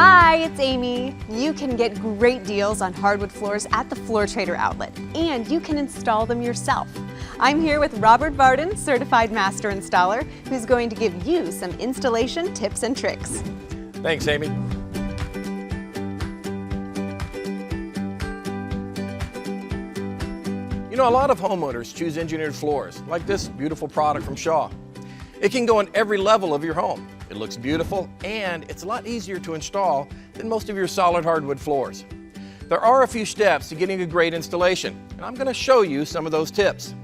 Hi, it's Amy. You can get great deals on hardwood floors at the Floor Trader outlet, and you can install them yourself. I'm here with Robert Varden, Certified Master Installer, who's going to give you some installation tips and tricks. Thanks, Amy. You know, a lot of homeowners choose engineered floors, like this beautiful product from Shaw. It can go on every level of your home. It looks beautiful, and it's a lot easier to install than most of your solid hardwood floors. There are a few steps to getting a great installation, and I'm going to show you some of those tips.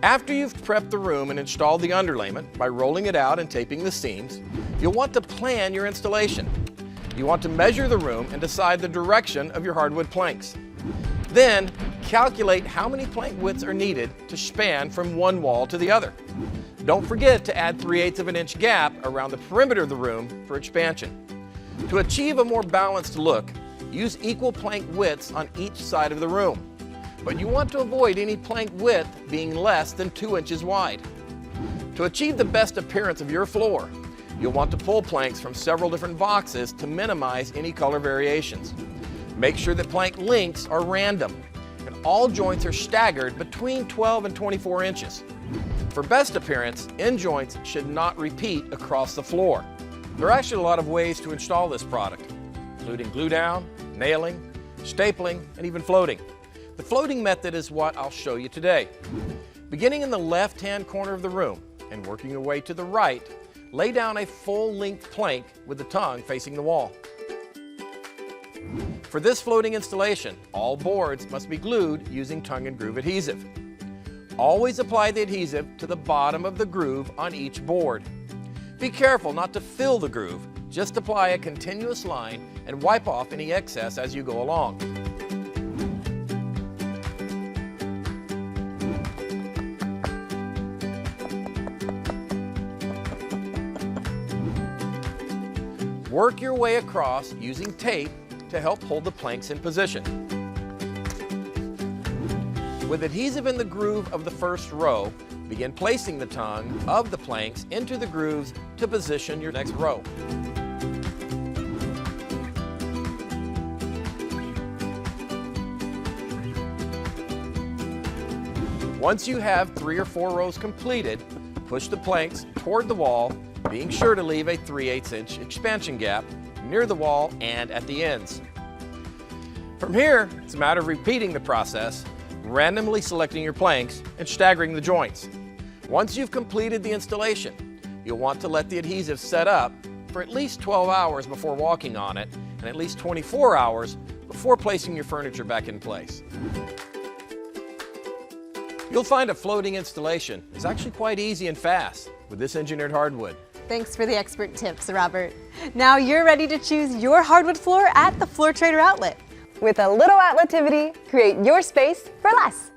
After you've prepped the room and installed the underlayment by rolling it out and taping the seams, you'll want to plan your installation. You want to measure the room and decide the direction of your hardwood planks. Then, calculate how many plank widths are needed to span from one wall to the other. Don't forget to add 3/8 of an inch gap around the perimeter of the room for expansion. To achieve a more balanced look, use equal plank widths on each side of the room. But you want to avoid any plank width being less than 2 inches wide. To achieve the best appearance of your floor, you'll want to pull planks from several different boxes to minimize any color variations. Make sure that plank lengths are random, and all joints are staggered between 12 and 24 inches. For best appearance, end joints should not repeat across the floor. There are actually a lot of ways to install this product, including glue down, nailing, stapling, and even floating. The floating method is what I'll show you today. Beginning in the left-hand corner of the room and working your way to the right, lay down a full-length plank with the tongue facing the wall. For this floating installation, all boards must be glued using tongue and groove adhesive. Always apply the adhesive to the bottom of the groove on each board. Be careful not to fill the groove. Just apply a continuous line and wipe off any excess as you go along. Work your way across using tape to help hold the planks in position. With adhesive in the groove of the first row, begin placing the tongue of the planks into the grooves to position your next row. Once you have 3 or 4 rows completed, push the planks toward the wall, being sure to leave a 3/8 inch expansion gap near the wall and at the ends. From here, it's a matter of repeating the process, randomly selecting your planks and staggering the joints. Once you've completed the installation, you'll want to let the adhesive set up for at least 12 hours before walking on it and at least 24 hours before placing your furniture back in place. You'll find a floating installation is actually quite easy and fast with this engineered hardwood. Thanks for the expert tips, Robert. Now you're ready to choose your hardwood floor at the Floor Trader outlet. With a little outletivity, create your space for less.